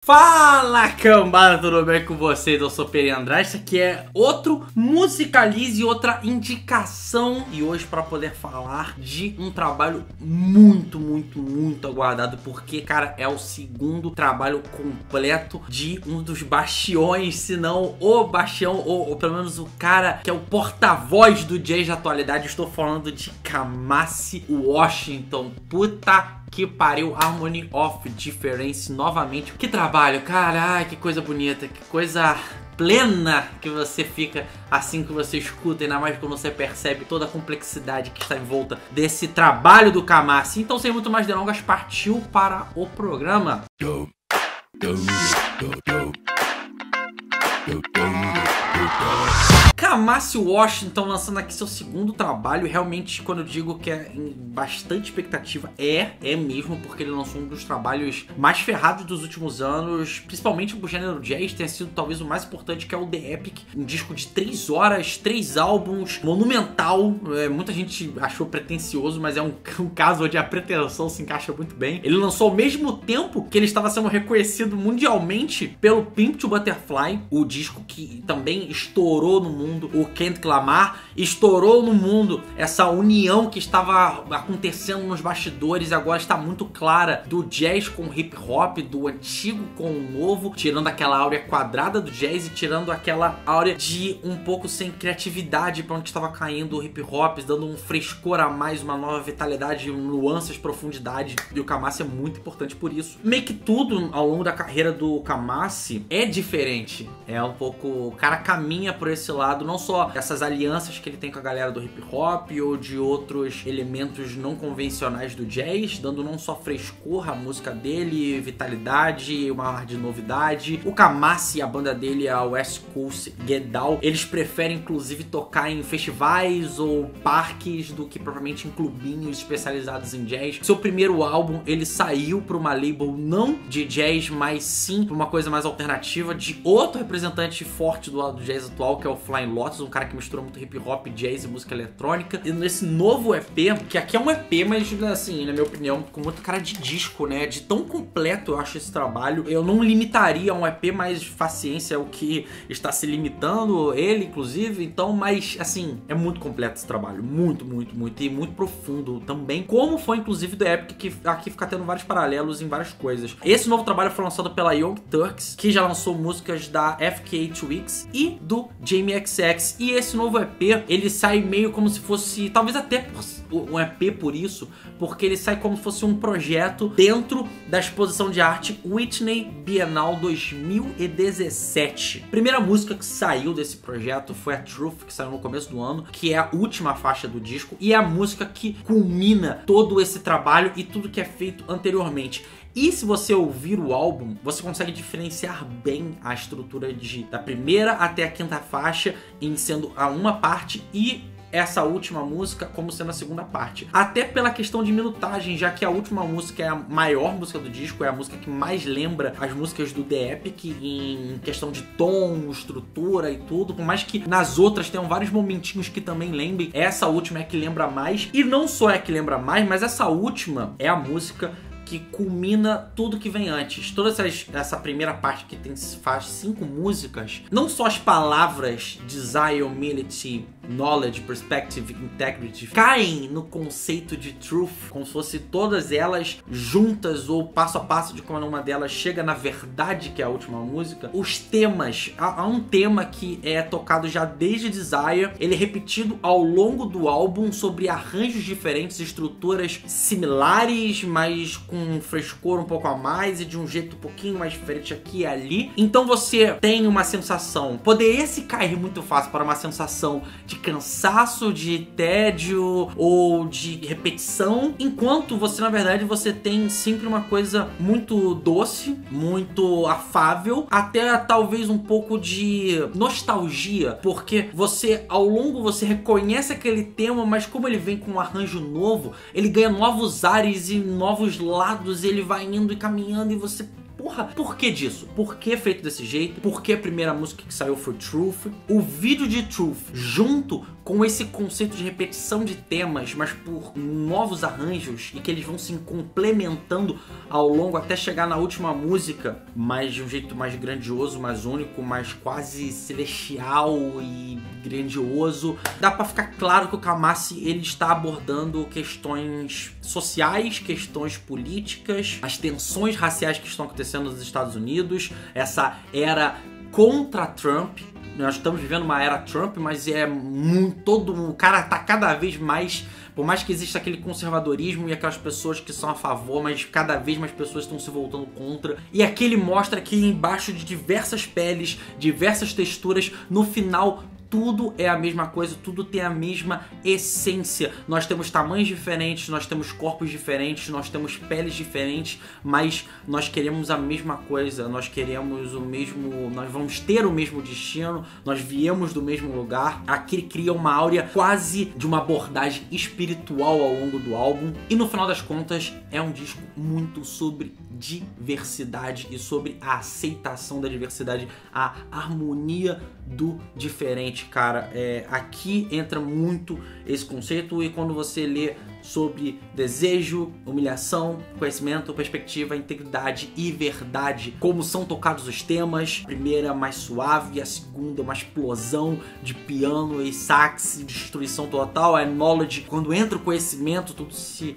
Fala, cambada, tudo bem com vocês? Eu sou Peri Andrade, isso aqui é outro Musicalize, outra indicação. E hoje para poder falar de um trabalho muito aguardado, porque, cara, é o segundo trabalho completo de um dos bastiões, se não o bastião, ou pelo menos o cara que é o porta-voz do jazz da atualidade. Estou falando de Kamasi Washington. Puta que pariu, Harmony of Difference novamente. Que trabalho, cara, ai, que coisa bonita, que coisa plena que você fica assim que você escuta, ainda mais quando você percebe toda a complexidade que está em volta desse trabalho do Kamasi. Então, sem muito mais delongas, partiu para o programa. Kamasi Washington lançando aqui seu segundo trabalho. Realmente, quando eu digo que é em bastante expectativa, é mesmo, porque ele lançou um dos trabalhos mais ferrados dos últimos anos, principalmente pro gênero jazz. Tem sido talvez o mais importante, que é o The Epic, um disco de 3 horas, 3 álbuns, monumental. Muita gente achou pretencioso, mas é um caso onde a pretensão se encaixa muito bem. Ele lançou ao mesmo tempo que ele estava sendo reconhecido mundialmente pelo Pimp to Butterfly, o disco que também estourou no mundo. O Kendrick Lamar estourou no mundo essa união que estava acontecendo nos bastidores, e agora está muito clara, do jazz com o hip hop, do antigo com o novo, tirando aquela áurea quadrada do jazz e tirando aquela áurea de um pouco sem criatividade para onde estava caindo o hip hop, dando um frescor a mais, uma nova vitalidade, nuances, profundidade. E o Kamasi é muito importante por isso. Meio que tudo ao longo da carreira do Kamasi é diferente, é um pouco, o cara caminha por esse lado, não só essas alianças que ele tem com a galera do hip hop ou de outros elementos não convencionais do jazz, dando não só frescor à música dele, vitalidade, uma ar de novidade. O Kamasi e a banda dele, a West Coast Get Down, eles preferem inclusive tocar em festivais ou parques do que propriamente em clubinhos especializados em jazz. Seu primeiro álbum, ele saiu para uma label não de jazz, mas sim para uma coisa mais alternativa, de outro representante forte do lado do jazz atual, que é o Flying Lotus, um cara que mistura muito hip hop, jazz e música eletrônica. E nesse novo EP, que aqui é um EP, mas assim, na minha opinião, com muita cara de disco, né? De tão completo eu acho esse trabalho. Eu não limitaria a um EP, mas paciência é o que está se limitando, ele inclusive. Então, mas assim, é muito completo esse trabalho. Muito e muito profundo também. Como foi inclusive do Epic, que aqui fica tendo vários paralelos em várias coisas. Esse novo trabalho foi lançado pela Young Turks, que já lançou músicas da FKA Twigs e do Jamie XX. E esse novo EP, ele sai meio como se fosse, talvez até um EP por isso, porque ele sai como se fosse um projeto dentro da exposição de arte Whitney Bienal 2017. A primeira música que saiu desse projeto foi a Truth, que saiu no começo do ano, que é a última faixa do disco, e é a música que culmina todo esse trabalho e tudo que é feito anteriormente. E se você ouvir o álbum, você consegue diferenciar bem a estrutura da primeira até a quinta faixa, em sendo a uma parte, e essa última música como sendo a segunda parte. Até pela questão de minutagem, já que a última música é a maior música do disco, é a música que mais lembra as músicas do The Epic em questão de tom, estrutura e tudo. Por mais que nas outras tenham vários momentinhos que também lembrem, essa última é a que lembra mais. E não só é a que lembra mais, mas essa última é a música que culmina tudo que vem antes. Toda essa primeira parte que faz 5 músicas, não só as palavras desire, humility, knowledge, perspective, integrity caem no conceito de truth, como se fosse todas elas juntas, ou passo a passo de como uma delas chega na verdade, que é a última música. Os temas, há um tema que é tocado já desde Desire, ele é repetido ao longo do álbum sobre arranjos diferentes, estruturas similares, mas com um frescor um pouco a mais e de um jeito um pouquinho mais diferente aqui e ali. Então você tem uma sensação, poderia se cair muito fácil para uma sensação de cansaço, de tédio ou de repetição, enquanto você, na verdade, você tem sempre uma coisa muito doce, muito afável, até talvez um pouco de nostalgia, porque você, ao longo, você reconhece aquele tema, mas como ele vem com um arranjo novo, ele ganha novos ares e novos lados, e ele vai indo e caminhando, e você, porra, por que disso? Por que feito desse jeito? Por que a primeira música que saiu foi Truth? O vídeo de Truth, junto com esse conceito de repetição de temas, mas por novos arranjos, e que eles vão se complementando ao longo até chegar na última música, mas de um jeito mais grandioso, mais único, mais quase celestial e grandioso. Dá pra ficar claro que o Kamasi, ele está abordando questões sociais, questões políticas, as tensões raciais que estão acontecendo nos Estados Unidos, essa era contra Trump. Nós estamos vivendo uma era Trump, mas o cara tá cada vez mais, por mais que exista aquele conservadorismo e aquelas pessoas que são a favor, mas cada vez mais pessoas estão se voltando contra. E aqui ele mostra que embaixo de diversas peles, diversas texturas, no final tudo é a mesma coisa, tudo tem a mesma essência. Nós temos tamanhos diferentes, nós temos corpos diferentes, nós temos peles diferentes, mas nós queremos a mesma coisa, nós queremos o mesmo, nós vamos ter o mesmo destino, nós viemos do mesmo lugar. Aqui ele cria uma áurea quase de uma abordagem espiritual ao longo do álbum. E no final das contas é um disco muito sobre diversidade e sobre a aceitação da diversidade, a harmonia do diferente, cara. Aqui entra muito esse conceito, e quando você lê sobre desejo, humilhação, conhecimento, perspectiva, integridade e verdade, como são tocados os temas, a primeira mais suave, a segunda uma explosão de piano e sax, destruição total, a knowledge, quando entra o conhecimento, tudo se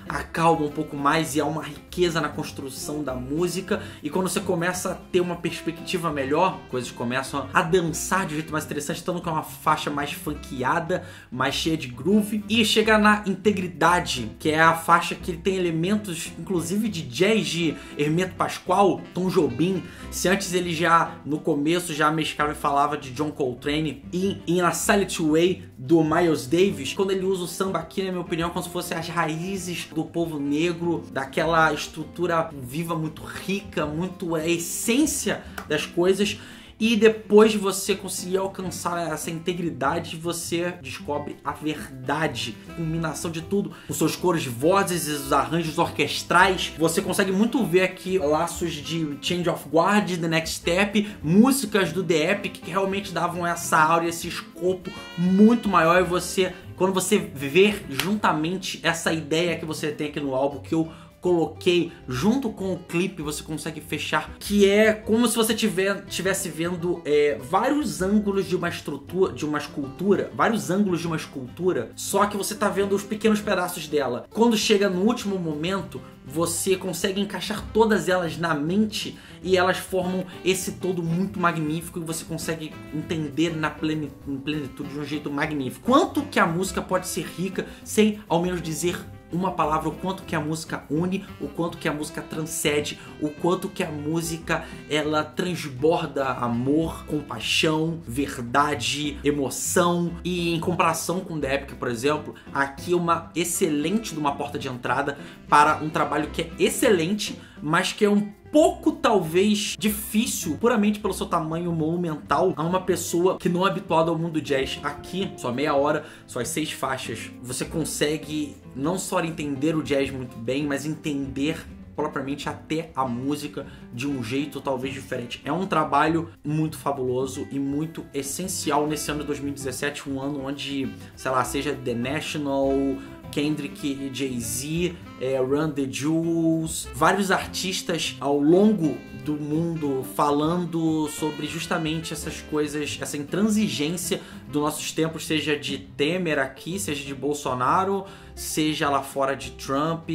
acalma um pouco mais e há uma riqueza na construção da música. E quando você começa a ter uma perspectiva melhor, coisas começam a dançar de um jeito mais interessante, tanto que é uma faixa mais funkeada, mais cheia de groove. E chega na integridade, que é a faixa que tem elementos inclusive de jazz de Hermeto Pascoal, Tom Jobim. Se antes ele já no começo já mesclava e falava de John Coltrane, e In a Silent Way do Miles Davis, quando ele usa o samba aqui, na minha opinião, como se fossem as raízes do povo negro, daquela estrutura viva muito rica, muito a essência das coisas. E depois de você conseguir alcançar essa integridade, você descobre a verdade, a combinação de tudo, os seus coros de vozes e os arranjos orquestrais. Você consegue muito ver aqui laços de Change of Guard, The Next Step, músicas do The Epic que realmente davam essa áurea, esse escopo muito maior. E você, quando você vê juntamente essa ideia que você tem aqui no álbum, que eu coloquei junto com o clipe, você consegue fechar, que é como se você tivesse vendo vários ângulos de uma estrutura, de uma escultura, vários ângulos de uma escultura, só que você tá vendo os pequenos pedaços dela. Quando chega no último momento, você consegue encaixar todas elas na mente e elas formam esse todo muito magnífico, e você consegue entender na plenitude de um jeito magnífico. Quanto que a música pode ser rica sem ao menos dizer uma palavra, o quanto que a música une, o quanto que a música transcende, o quanto que a música ela transborda amor, compaixão, verdade, emoção. E em comparação com The Epic, por exemplo, aqui é uma excelente de uma porta de entrada para um trabalho que é excelente, mas que é um pouco, talvez, difícil, puramente pelo seu tamanho monumental, a uma pessoa que não é habituada ao mundo jazz. Aqui, só meia hora, só as 6 faixas, você consegue não só entender o jazz muito bem, mas entender propriamente até a música de um jeito talvez diferente. É um trabalho muito fabuloso e muito essencial nesse ano de 2017, um ano onde, sei lá, seja The National, Kendrick e Jay-Z, Run the Jewels, vários artistas ao longo do mundo falando sobre justamente essas coisas, essa intransigência dos nossos tempos, seja de Temer aqui, seja de Bolsonaro, seja lá fora de Trump,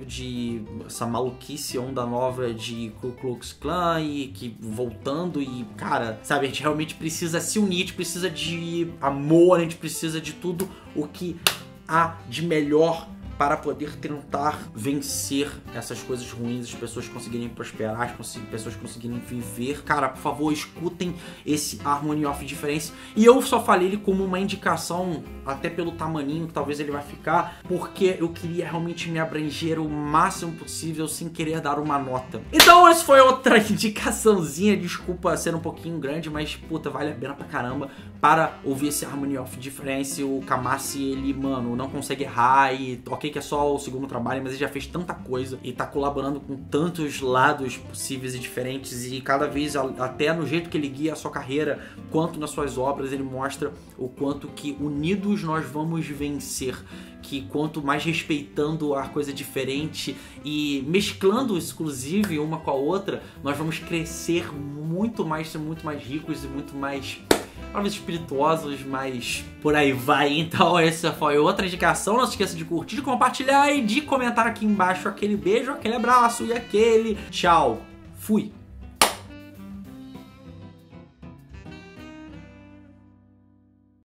de essa maluquice, onda nova de Ku Klux Klan, e que voltando, e cara, sabe, a gente realmente precisa se unir, a gente precisa de amor, a gente precisa de tudo o que há de melhor para poder tentar vencer essas coisas ruins, as pessoas conseguirem prosperar, as pessoas conseguirem viver. Cara, por favor, escutem esse Harmony of Difference. E eu só falei ele como uma indicação, até pelo tamaninho que talvez ele vai ficar, porque eu queria realmente me abranger o máximo possível sem querer dar uma nota. Então essa foi outra indicaçãozinha, desculpa ser um pouquinho grande, mas puta, vale a pena pra caramba para ouvir esse Harmony of Difference. O Kamasi, ele, mano, não consegue errar, e ok coloquei que é só o segundo trabalho, mas ele já fez tanta coisa e tá colaborando com tantos lados possíveis e diferentes, e cada vez, até no jeito que ele guia a sua carreira, quanto nas suas obras, ele mostra o quanto que unidos nós vamos vencer, que quanto mais respeitando a coisa diferente e mesclando exclusive uma com a outra, nós vamos crescer muito mais, ser muito mais ricos e muito mais, talvez, espirituosos, mas por aí vai. Então essa foi outra indicação. Não se esqueça de curtir, de compartilhar e de comentar aqui embaixo. Aquele beijo, aquele abraço e aquele tchau. Fui!